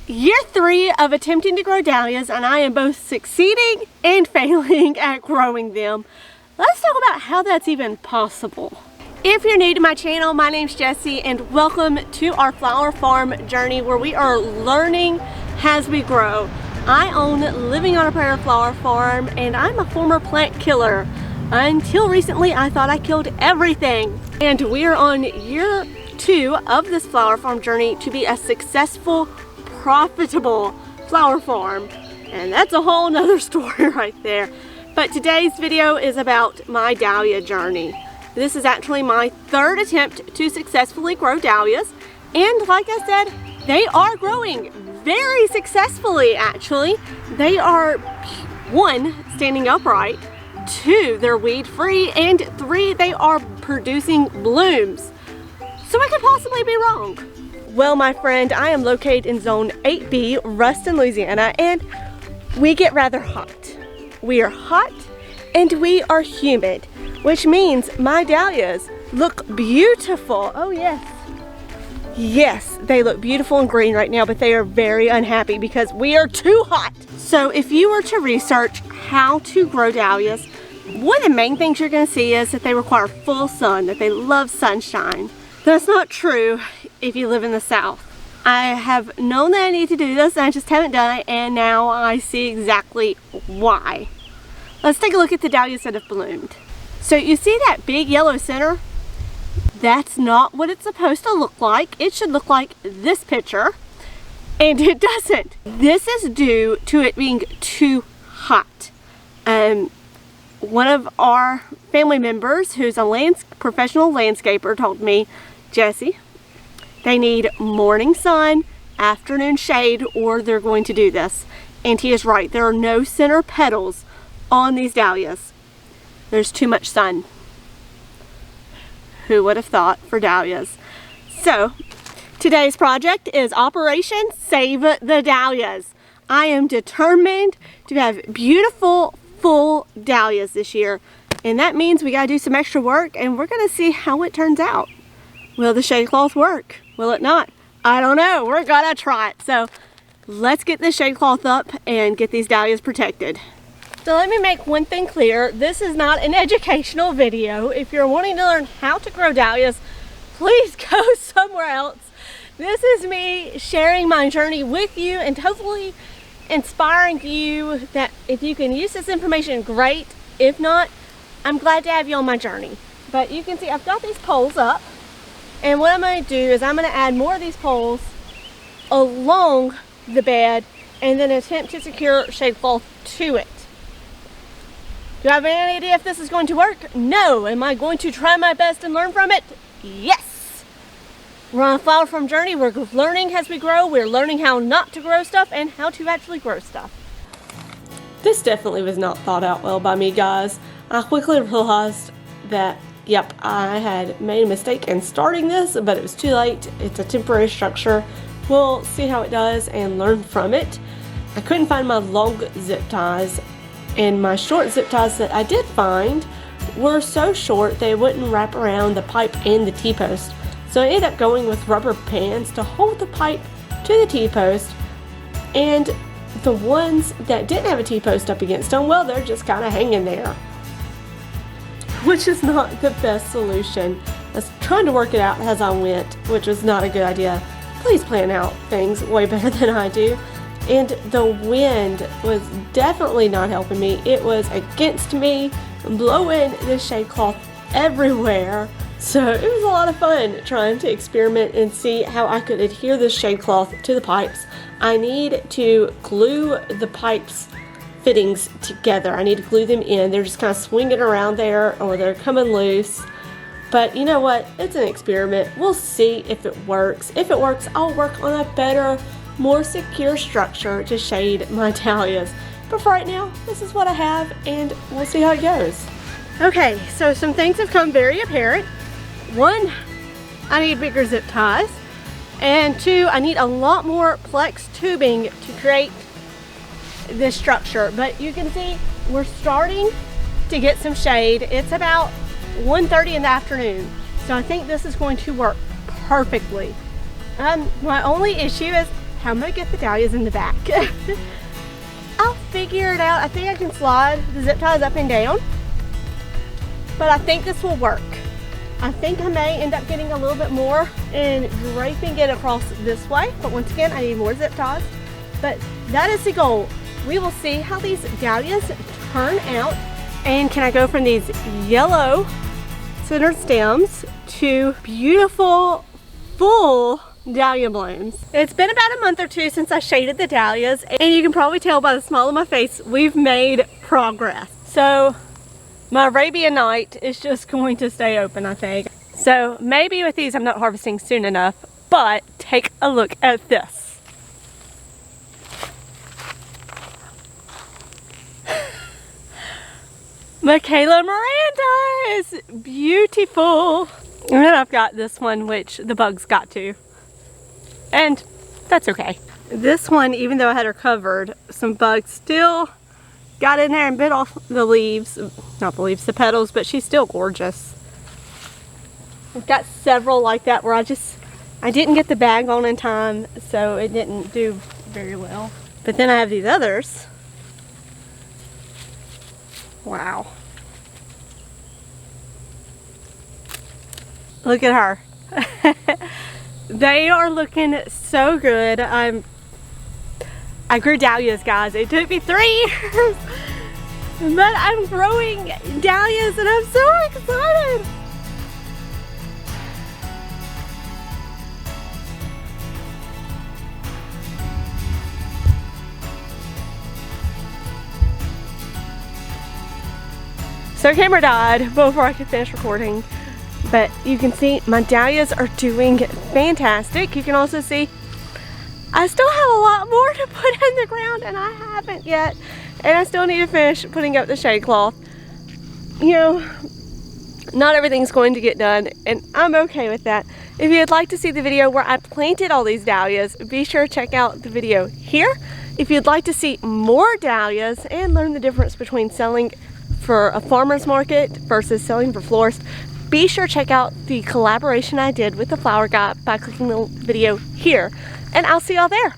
Year 3 of attempting to grow dahlias, and I am both succeeding and failing at growing them. Let's talk about how that's even possible. If you're new to my channel, my name's Jessie, and welcome to our flower farm journey where we are learning as we grow. I own Living on a Prayer flower farm, and I'm a former plant killer. Until recently, I thought I killed everything. And we are on year 2 of this flower farm journey to be a successful, profitable flower farm. And that's a whole nother story right there. But today's video is about my dahlia journey. This is actually my 3rd attempt to successfully grow dahlias. And like I said, they are growing very successfully actually. They are 1, standing upright, 2, they're weed free, and 3, they are producing blooms. So I could possibly be wrong. Well, my friend, I am located in zone 8B, Ruston, Louisiana, and we get rather hot. We are hot and we are humid, which means my dahlias look beautiful. Oh yes. Yes, they look beautiful and green right now, but they are very unhappy because we are too hot. So if you were to research how to grow dahlias, one of the main things you're going to see is that they require full sun, that they love sunshine. That's not true if you live in the South. I have known that I need to do this, and I just haven't done it, and now I see exactly why. Let's take a look at the dahlias that have bloomed. So you see that big yellow center? That's not what it's supposed to look like. It should look like this picture, and it doesn't. This is due to it being too hot. One of our family members, who's a professional landscaper, told me, Jessie, they need morning sun, afternoon shade, or they're going to do this. And he is right. There are no center petals on these dahlias. There's too much sun. Who would have thought for dahlias? So today's project is Operation Save the Dahlias. I am determined to have beautiful, full dahlias this year. And that means we gotta do some extra work, and we're gonna see how it turns out. Will the shade cloth work? Will it not? I don't know. We're gonna try it. So let's get this shade cloth up and get these dahlias protected. So let me make one thing clear. This is not an educational video. If you're wanting to learn how to grow dahlias, please go somewhere else. This is me sharing my journey with you and hopefully inspiring you that if you can use this information, great. If not, I'm glad to have you on my journey. But you can see I've got these poles up, and what I'm going to do is I'm going to add more of these poles along the bed and then attempt to secure shade cloth to it. Do I have any idea if this is going to work? No. Am I going to try my best and learn from it? Yes. We're on a flower farm journey. We're learning as we grow. We're learning how not to grow stuff and how to actually grow stuff. This definitely was not thought out well by me, guys. I quickly realized that, yep, I had made a mistake in starting this, but it was too late. It's a temporary structure. We'll see how it does and learn from it. I couldn't find my long zip ties, and my short zip ties that I did find were so short they wouldn't wrap around the pipe and the T-post. So I ended up going with rubber bands to hold the pipe to the T-post, and the ones that didn't have a T-post up against them, well, they're just kind of hanging there, which is not the best solution. I was trying to work it out as I went, which was not a good idea. Please plan out things way better than I do. And the wind was definitely not helping me. It was against me, blowing the shade cloth everywhere. So it was a lot of fun trying to experiment and see how I could adhere this shade cloth to the pipes. I need to glue the pipes fittings together. I need to glue them in. They're just kind of swinging around there, or they're coming loose. But you know what? It's an experiment. We'll see if it works. If it works, I'll work on a better, more secure structure to shade my dahlias. But for right now, this is what I have, and we'll see how it goes. Okay, so some things have come very apparent. 1, I need bigger zip ties. And 2, I need a lot more plex tubing to create this structure. But you can see we're starting to get some shade. It's about 1:30 in the afternoon. So I think this is going to work perfectly. My only issue is how I'm gonna get the dahlias in the back. I'll figure it out. I think I can slide the zip ties up and down, but I think this will work. I think I may end up getting a little bit more and draping it across this way, but once again, I need more zip ties. But that is the goal. We will see how these dahlias turn out. And can I go from these yellow centered stems to beautiful, full dahlia blooms. It's been about a month or two since I shaded the dahlias, and you can probably tell by the smile on my face, we've made progress. So my Arabian Night is just going to stay open, I think. So maybe with these I'm not harvesting soon enough, but take a look at this. Michaela Miranda is beautiful. And then I've got this one which the bugs got to. And that's okay. This one, even though I had her covered, some bugs still got in there and bit off the leaves. Not the leaves, the petals, but she's still gorgeous. I've got several like that where I didn't get the bag on in time, so it didn't do very well. But then I have these others. Wow. Look at her. They are looking so good. I grew dahlias, guys. It took me 3 years. But I'm growing dahlias and I'm so excited. So camera died before I could finish recording, but you can see my dahlias are doing fantastic. You can also see I still have a lot more to put in the ground and I haven't yet, and I still need to finish putting up the shade cloth. You know, not everything's going to get done, and I'm okay with that. If you'd like to see the video where I planted all these dahlias, be sure to check out the video here. If you'd like to see more dahlias and learn the difference between selling for a farmer's market versus selling for florists, be sure to check out the collaboration I did with the flower guy by clicking the video here, and I'll see y'all there.